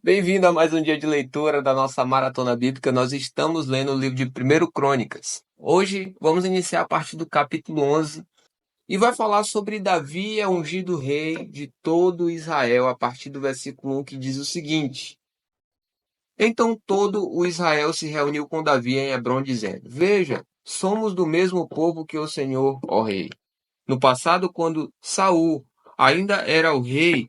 Bem-vindo a mais um dia de leitura da nossa maratona bíblica. Nós estamos lendo o livro de 1 Crônicas. Hoje vamos iniciar a partir do capítulo 11 e vai falar sobre Davi é ungido rei de todo Israel, a partir do versículo 1 que diz o seguinte: Então todo o Israel se reuniu com Davi em Hebrom, dizendo: Veja, somos do mesmo povo que o Senhor, ó rei. No passado, quando Saul ainda era o rei,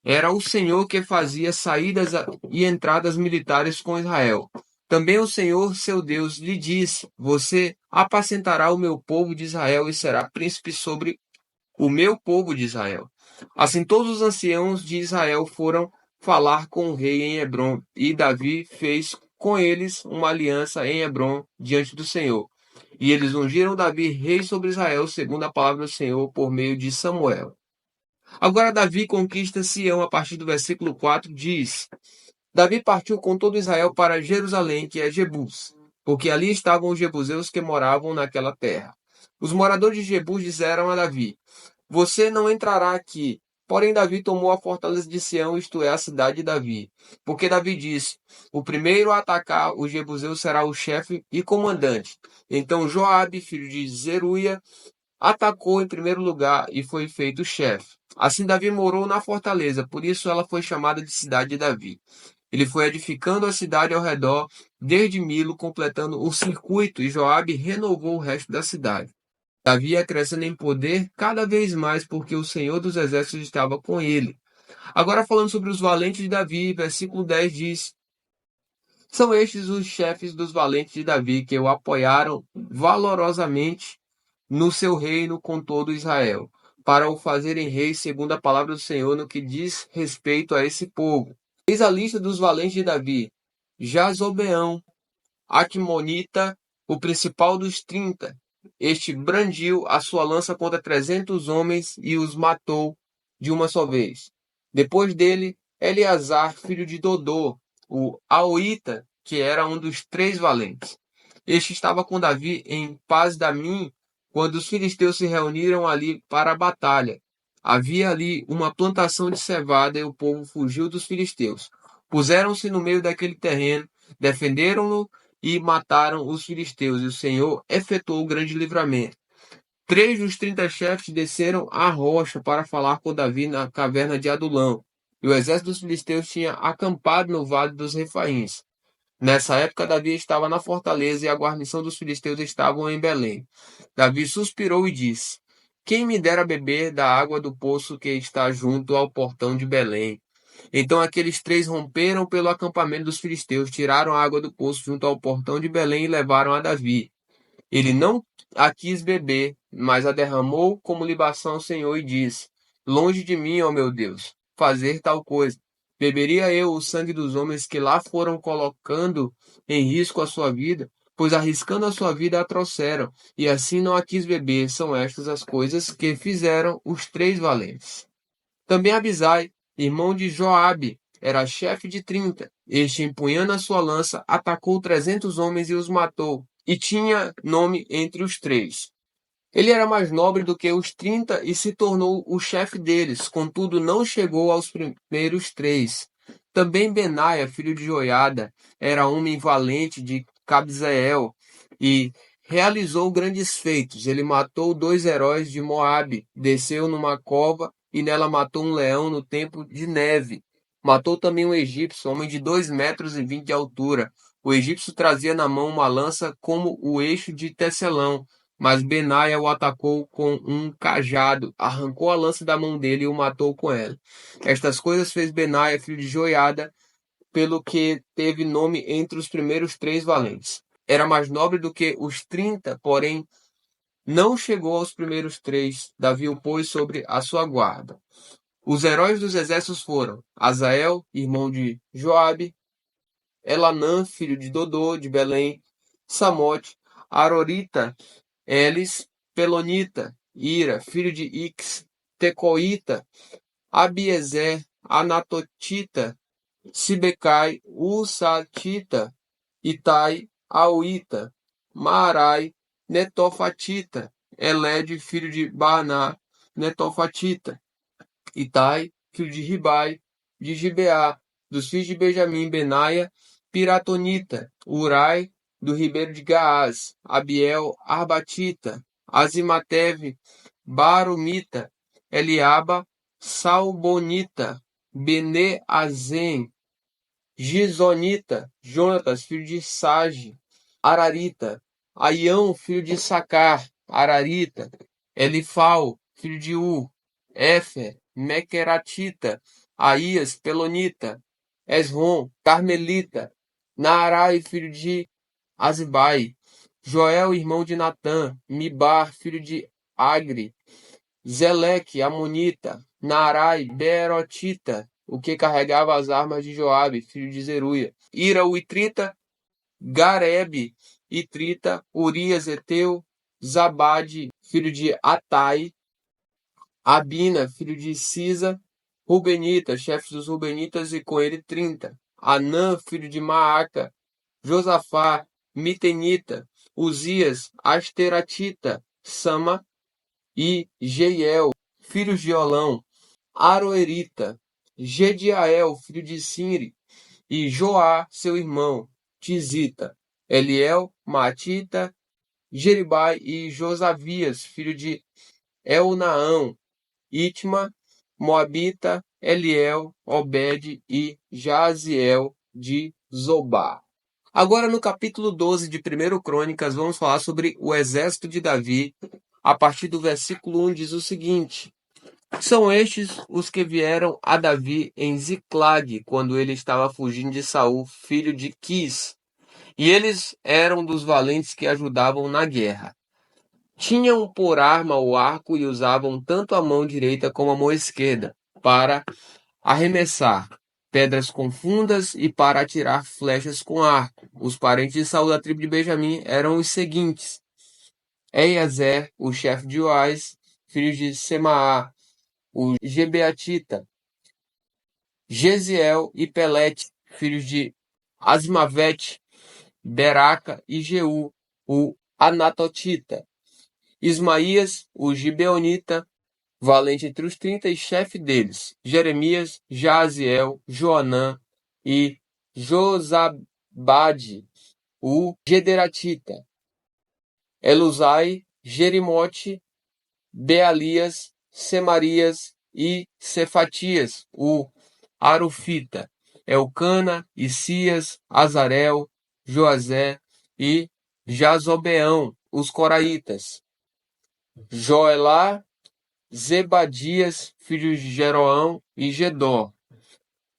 era o Senhor que fazia saídas e entradas militares com Israel. Também o Senhor, seu Deus, lhe disse: Você apacentará o meu povo de Israel e será príncipe sobre o meu povo de Israel. Assim todos os anciãos de Israel foram falar com o rei em Hebrom, e Davi fez com eles uma aliança em Hebrom diante do Senhor. E eles ungiram Davi rei sobre Israel, segundo a palavra do Senhor, por meio de Samuel. Agora Davi conquista Sião a partir do versículo 4, diz: Davi partiu com todo Israel para Jerusalém, que é Jebus, porque ali estavam os jebuseus que moravam naquela terra. Os moradores de Jebus disseram a Davi: Você não entrará aqui. Porém Davi tomou a fortaleza de Sião, isto é, a cidade de Davi. Porque Davi disse: O primeiro a atacar os jebuseus será o chefe e comandante. Então Joabe, filho de Zeruia, atacou em primeiro lugar e foi feito chefe. Assim Davi morou na fortaleza, por isso ela foi chamada de cidade de Davi. Ele foi edificando a cidade ao redor, desde Milo, completando o circuito, e Joabe renovou o resto da cidade. Davi ia crescendo em poder cada vez mais, porque o Senhor dos Exércitos estava com ele. Agora falando sobre os valentes de Davi, versículo 10 diz: São estes os chefes dos valentes de Davi, que o apoiaram valorosamente no seu reino com todo Israel, para o fazerem rei segundo a palavra do Senhor no que diz respeito a esse povo. Eis a lista dos valentes de Davi: Jazobeão, Acmonita, o principal dos 30. Este brandiu a sua lança contra 300 homens e os matou de uma só vez. Depois dele, Eleazar, filho de Dodô, o Aoita, que era um dos 3 valentes. Este estava com Davi em Paz-damim, quando os filisteus se reuniram ali para a batalha. Havia ali uma plantação de cevada e o povo fugiu dos filisteus. Puseram-se no meio daquele terreno, defenderam-no e mataram os filisteus, e o Senhor efetuou o grande livramento. 3 dos 30 chefes desceram à rocha para falar com Davi na caverna de Adulão, e o exército dos filisteus tinha acampado no vale dos Refaíns. Nessa época, Davi estava na fortaleza e a guarnição dos filisteus estavam em Belém. Davi suspirou e disse: Quem me dera beber da água do poço que está junto ao portão de Belém? Então aqueles 3 romperam pelo acampamento dos filisteus, tiraram a água do poço junto ao portão de Belém e levaram a Davi. Ele não a quis beber, mas a derramou como libação ao Senhor e disse: Longe de mim, ó meu Deus, fazer tal coisa. Beberia eu o sangue dos homens que lá foram colocando em risco a sua vida? Pois arriscando a sua vida a trouxeram, e assim não a quis beber. São estas as coisas que fizeram os 3 valentes. Também Abisai, irmão de Joabe, era chefe de 30. Este, empunhando a sua lança, atacou 300 homens e os matou, e tinha nome entre os 3. Ele era mais nobre do que os 30 e se tornou o chefe deles, contudo não chegou aos primeiros 3. Também Benaia, filho de Joiada, era homem valente de Cabzeel e realizou grandes feitos. Ele matou 2 heróis de Moabe, desceu numa cova e nela matou um leão no tempo de neve. Matou também um egípcio, homem de 2,20 m de altura. O egípcio trazia na mão uma lança como o eixo de tecelão, mas Benaia o atacou com um cajado, arrancou a lança da mão dele e o matou com ela. Estas coisas fez Benaia, filho de Joiada, pelo que teve nome entre os primeiros 3 valentes. Era mais nobre do que os 30, porém não chegou aos primeiros 3. Davi o pôs sobre a sua guarda. Os heróis dos exércitos foram Azael, irmão de Joabe, Elanã, filho de Dodô, de Belém, Samote, Arorita, Elis, Pelonita, Ira, filho de Ix, Tecoita, Abiezer, Anatotita, Sibecai, Usatita, Itai, Auita, Maarai, Netofatita, Elede, filho de Baaná, Netofatita, Itai, filho de Ribai, de Gibeá, Dos filhos de Benjamim, Benaia, Piratonita, Urai, do ribeiro de Gaás, Abiel, Arbatita, Azimatev, Barumita, Eliaba, Salbonita, Bene-Azem, Gizonita, Jonatas, filho de Sage, Ararita, Aião, filho de Sacar, Ararita, Elifal, filho de Éfer, Mequeratita, Aías, Pelonita, Esrom, Carmelita, Naarai, filho de Azibai, Joel, irmão de Natã, Mibar, filho de Agri, Zeleque, Amonita, Naarai, Berotita, o que carregava as armas de Joabe, filho de Zeruia, Ira, o Itrita, Garebe, Itrita, Urias, Eteu, Zabade, filho de Atai, Abina, filho de Sisa, Rubenita, chefe dos Rubenitas, e com ele 30. Anã, filho de Maaca, Josafá, Mitenita, Uzias, Asteratita, Sama e Jeiel, filhos de Olão, Aroerita, Gediael, filho de Sinri, e Joá, seu irmão, Tizita, Eliel, Matita, Jeribai e Josavias, filho de Elnaão, Itma, Moabita, Eliel, Obed e Jaziel de Zobá. Agora no capítulo 12 de 1 Crônicas vamos falar sobre o exército de Davi. A partir do versículo 1 diz o seguinte: São estes os que vieram a Davi em Ziclag, quando ele estava fugindo de Saul, filho de Quis. E eles eram dos valentes que ajudavam na guerra. Tinham por arma o arco e usavam tanto a mão direita como a mão esquerda para arremessar pedras com fundas e para atirar flechas com arco. Os parentes de Saul da tribo de Benjamim eram os seguintes: Eiazer, o chefe de Uais, filho de Semaá, o Gebeatita, Gesiel e Pelete, filhos de Asmavete, Beraca e Jeú, o Anatotita, Ismaías, o Gibeonita, valente entre os 30 e chefe deles, Jeremias, Jaziel, Joanã e Josabade, o Gederatita, Eluzai, Jerimote, Bealias, Semarias e Cefatias, o Arufita, Elcana, Isias, Azarel, Joazé e Jazobeão, os Coraitas, Joelá, Zebadias, filhos de Jeroão e Gedor.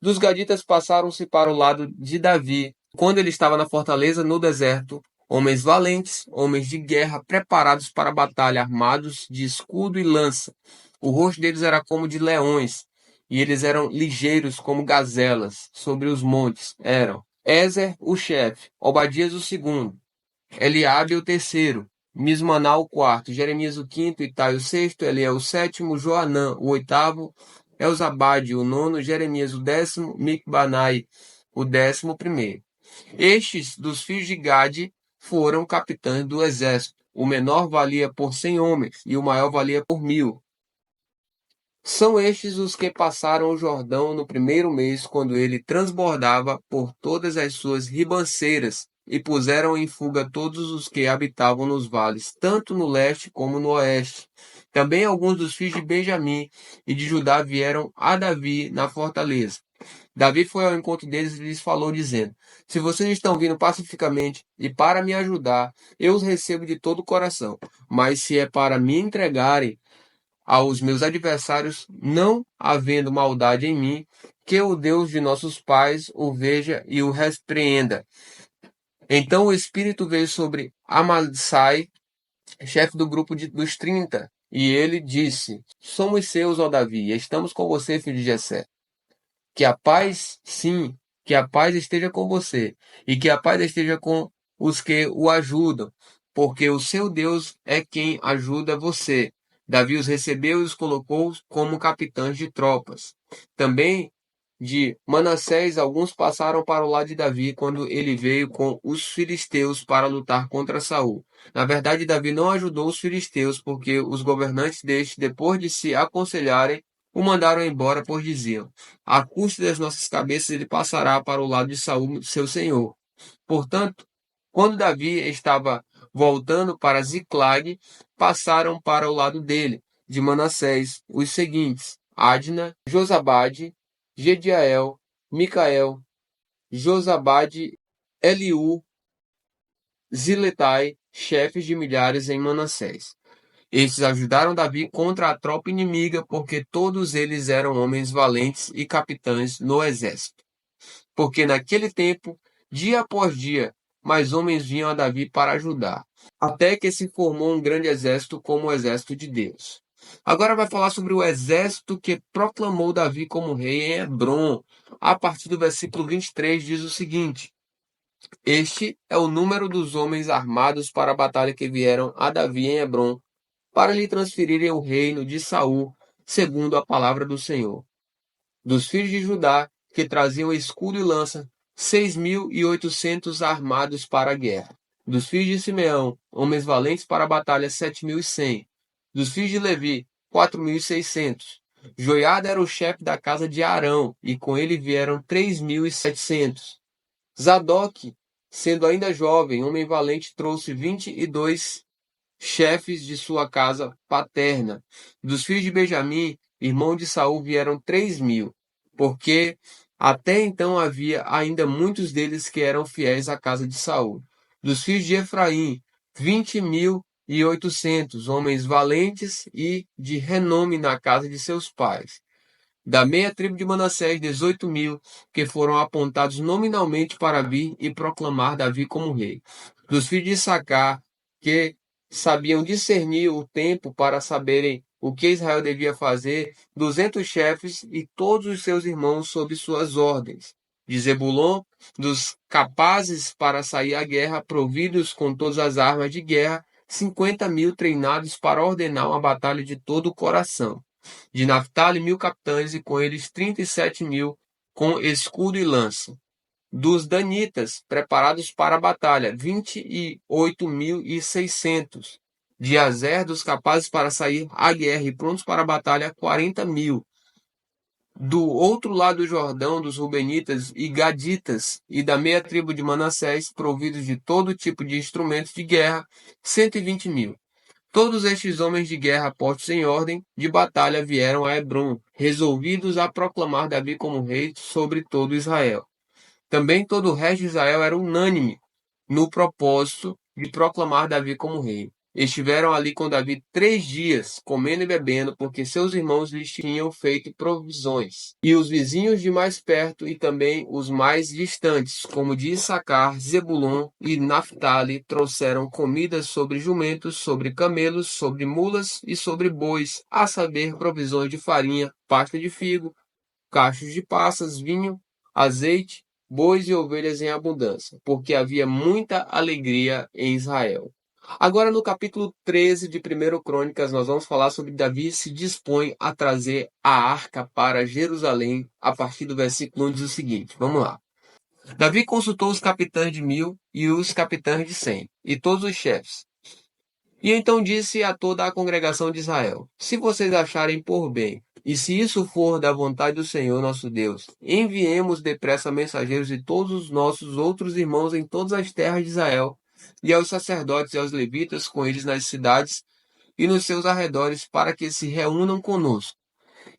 Dos gaditas passaram-se para o lado de Davi, quando ele estava na fortaleza no deserto, homens valentes, homens de guerra, preparados para a batalha, armados de escudo e lança. O rosto deles era como de leões, e eles eram ligeiros como gazelas. Sobre os montes eram Ezer, o chefe, Obadias, o segundo, Eliabe, o terceiro, Mismaná, o quarto, Jeremias, o quinto, Itai, o sexto, Eliel, o sétimo, Joanã, o oitavo, Elzabade, o nono, Jeremias, o décimo, Micbanai, o 11º. Estes, dos filhos de Gade, foram capitães do exército. O menor valia por 100 homens, e o maior valia por 1000. São estes os que passaram o Jordão no primeiro mês, quando ele transbordava por todas as suas ribanceiras, e puseram em fuga todos os que habitavam nos vales, tanto no leste como no oeste. Também alguns dos filhos de Benjamim e de Judá vieram a Davi na fortaleza. Davi foi ao encontro deles e lhes falou, dizendo: Se vocês estão vindo pacificamente e para me ajudar, eu os recebo de todo o coração. Mas se é para me entregarem aos meus adversários, não havendo maldade em mim, que o Deus de nossos pais o veja e o repreenda. Então o Espírito veio sobre Amassai, chefe do grupo dos 30, e ele disse: Somos seus, ó Davi, e estamos com você, filho de Jessé. Que a paz, sim, que a paz esteja com você, e que a paz esteja com os que o ajudam, porque o seu Deus é quem ajuda você. Davi os recebeu e os colocou como capitães de tropas. Também de Manassés, alguns passaram para o lado de Davi quando ele veio com os filisteus para lutar contra Saul. Na verdade, Davi não ajudou os filisteus, porque os governantes destes, depois de se aconselharem, o mandaram embora, pois diziam: à custa das nossas cabeças ele passará para o lado de Saul, seu senhor. Portanto, quando Davi estava voltando para Ziclag, passaram para o lado dele, de Manassés, os seguintes: Adna, Josabade, Gediael, Micael, Josabade, Eliú, Ziletai, chefes de milhares em Manassés. Estes ajudaram Davi contra a tropa inimiga, porque todos eles eram homens valentes e capitães no exército. Porque naquele tempo, dia após dia, mais homens vinham a Davi para ajudar, até que se formou um grande exército como o exército de Deus. Agora vai falar sobre o exército que proclamou Davi como rei em Hebrom. A partir do versículo 23 diz o seguinte: este é o número dos homens armados para a batalha que vieram a Davi em Hebrom, para lhe transferirem o reino de Saul, segundo a palavra do Senhor. Dos filhos de Judá, que traziam escudo e lança, 6.800 armados para a guerra. Dos filhos de Simeão, homens valentes para a batalha, 7.100. Dos filhos de Levi, 4.600. Joiada era o chefe da casa de Arão, e com ele vieram 3.700. Zadok, sendo ainda jovem, homem valente, trouxe 22 chefes de sua casa paterna. Dos filhos de Benjamim, irmão de Saul, vieram 3.000, porque até então havia ainda muitos deles que eram fiéis à casa de Saul. Dos filhos de Efraim, 20.800 homens valentes e de renome na casa de seus pais. Da meia tribo de Manassés, 18.000, que foram apontados nominalmente para vir e proclamar Davi como rei. Dos filhos de Issacar, que sabiam discernir o tempo para saberem o que Israel devia fazer, 200 chefes e todos os seus irmãos sob suas ordens. De Zebulon, dos capazes para sair à guerra, providos com todas as armas de guerra, 50.000 treinados para ordenar uma batalha de todo o coração. De Naphtali, 1.000 capitães, e com eles 37.000 com escudo e lança. Dos danitas, preparados para a batalha, 28.600. De Azer, dos capazes para sair à guerra e prontos para a batalha, 40.000. Do outro lado do Jordão, dos Rubenitas e Gaditas, e da meia tribo de Manassés, providos de todo tipo de instrumentos de guerra, 120.000. Todos estes homens de guerra postos em ordem de batalha vieram a Hebrom, resolvidos a proclamar Davi como rei sobre todo Israel. Também todo o resto de Israel era unânime no propósito de proclamar Davi como rei. Estiveram ali com Davi 3 dias, comendo e bebendo, porque seus irmãos lhes tinham feito provisões. E os vizinhos de mais perto e também os mais distantes, como de Issacar, Zebulon e Naphtali, trouxeram comidas sobre jumentos, sobre camelos, sobre mulas e sobre bois, a saber, provisões de farinha, pasta de figo, cachos de passas, vinho, azeite, bois e ovelhas em abundância, porque havia muita alegria em Israel. Agora, no capítulo 13 de 1 Crônicas, nós vamos falar sobre Davi se dispõe a trazer a arca para Jerusalém, a partir do versículo 1 diz o seguinte, vamos lá. Davi consultou os capitães de 1.000 e os capitães de 100, e todos os chefes. E então disse a toda a congregação de Israel, se vocês acharem por bem, e se isso for da vontade do Senhor nosso Deus, enviemos depressa mensageiros de todos os nossos outros irmãos em todas as terras de Israel, e aos sacerdotes e aos levitas com eles nas cidades e nos seus arredores, para que se reúnam conosco.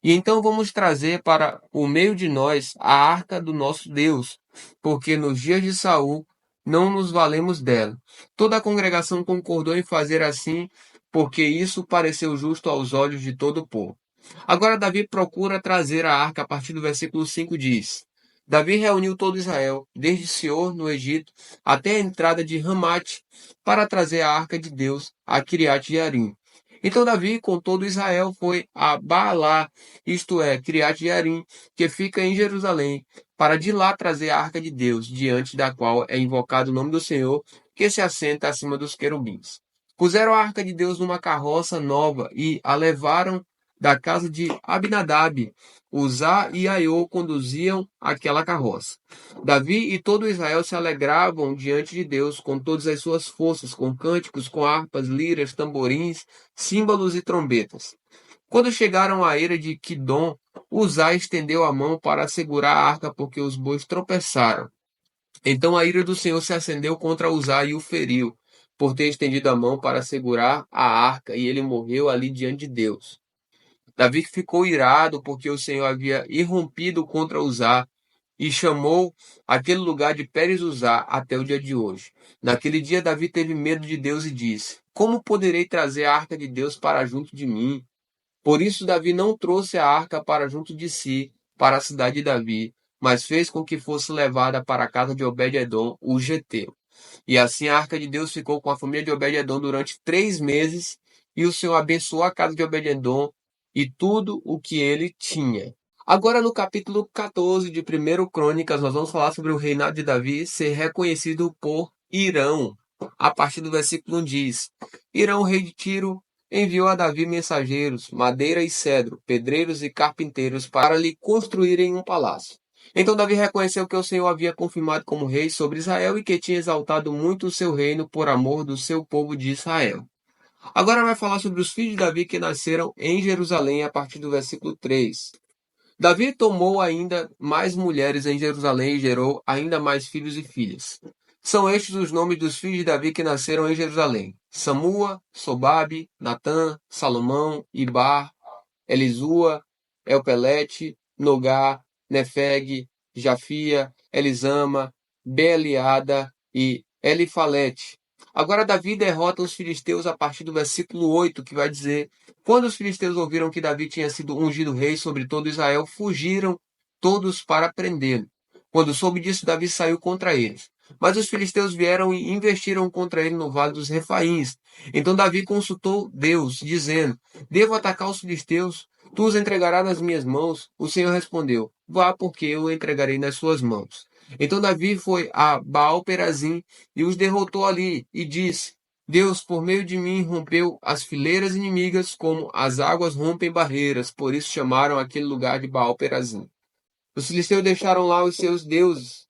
E então vamos trazer para o meio de nós a arca do nosso Deus, porque nos dias de Saul não nos valemos dela. Toda a congregação concordou em fazer assim, porque isso pareceu justo aos olhos de todo o povo. Agora Davi procura trazer a arca, a partir do versículo 5 diz: Davi reuniu todo Israel, desde Sior, no Egito, até a entrada de Ramate, para trazer a arca de Deus a Kiriat Jearim. Então Davi, com todo Israel, foi a Baalá, isto é, Kiriat Jearim, que fica em Jerusalém, para de lá trazer a arca de Deus, diante da qual é invocado o nome do Senhor, que se assenta acima dos querubins. Puseram a arca de Deus numa carroça nova e a levaram da casa de Abinadab. Uzá e Aiô conduziam aquela carroça. Davi e todo Israel se alegravam diante de Deus com todas as suas forças, com cânticos, com harpas, liras, tamborins, símbolos e trombetas. Quando chegaram à eira de Quidom, Uzá estendeu a mão para segurar a arca porque os bois tropeçaram. Então a ira do Senhor se acendeu contra Uzá e o feriu, por ter estendido a mão para segurar a arca, e ele morreu ali diante de Deus. Davi ficou irado porque o Senhor havia irrompido contra Uzá e chamou aquele lugar de Pérez Uzá até o dia de hoje. Naquele dia Davi teve medo de Deus e disse: Como poderei trazer a arca de Deus para junto de mim? Por isso Davi não trouxe a arca para junto de si, para a cidade de Davi, mas fez com que fosse levada para a casa de Obed-edom, o geteu. E assim a arca de Deus ficou com a família de Obed-edom durante 3 meses, e o Senhor abençoou a casa de Obed-edom e tudo o que ele tinha. Agora no capítulo 14 de 1 Crônicas, nós vamos falar sobre o reinado de Davi ser reconhecido por Irão. A partir do versículo 1 diz: Irão, rei de Tiro, enviou a Davi mensageiros, madeira e cedro, pedreiros e carpinteiros para lhe construírem um palácio. Então Davi reconheceu que o Senhor havia confirmado como rei sobre Israel e que tinha exaltado muito o seu reino por amor do seu povo de Israel. Agora vai falar sobre os filhos de Davi que nasceram em Jerusalém a partir do versículo 3. Davi tomou ainda mais mulheres em Jerusalém e gerou ainda mais filhos e filhas. São estes os nomes dos filhos de Davi que nasceram em Jerusalém: Samua, Sobabe, Natã, Salomão, Ibar, Elisua, Elpelete, Nogá, Nefeg, Jafia, Elisama, Beeliada e Elifalete. Agora Davi derrota os filisteus a partir do versículo 8, que vai dizer: Quando os filisteus ouviram que Davi tinha sido ungido rei sobre todo Israel, fugiram todos para prendê-lo. Quando soube disso, Davi saiu contra eles. Mas os filisteus vieram e investiram contra ele no vale dos Refaíns. Então Davi consultou Deus, dizendo: Devo atacar os filisteus? Tu os entregarás nas minhas mãos? O Senhor respondeu: Vá, porque eu o entregarei nas suas mãos. Então Davi foi a Baal-Perazim e os derrotou ali, e disse: Deus, por meio de mim, rompeu as fileiras inimigas, como as águas rompem barreiras. Por isso chamaram aquele lugar de Baal-Perazim. Os filisteus deixaram lá os seus deuses,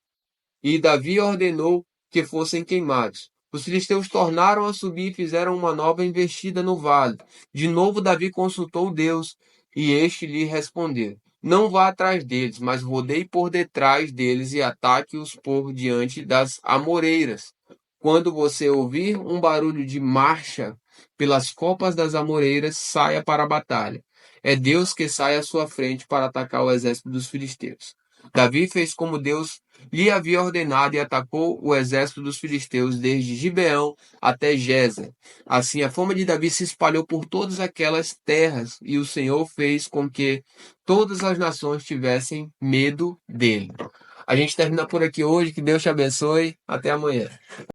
e Davi ordenou que fossem queimados. Os filisteus tornaram a subir e fizeram uma nova investida no vale. De novo Davi consultou Deus, e este lhe respondeu: Não vá atrás deles, mas rodeie por detrás deles e ataque-os por diante das amoreiras. Quando você ouvir um barulho de marcha pelas copas das amoreiras, saia para a batalha. É Deus que sai à sua frente para atacar o exército dos filisteus. Davi fez como Deus lhe havia ordenado e atacou o exército dos filisteus desde Gibeão até Gezer. Assim a fama de Davi se espalhou por todas aquelas terras, e o Senhor fez com que todas as nações tivessem medo dele. A gente termina por aqui hoje, que Deus te abençoe, até amanhã.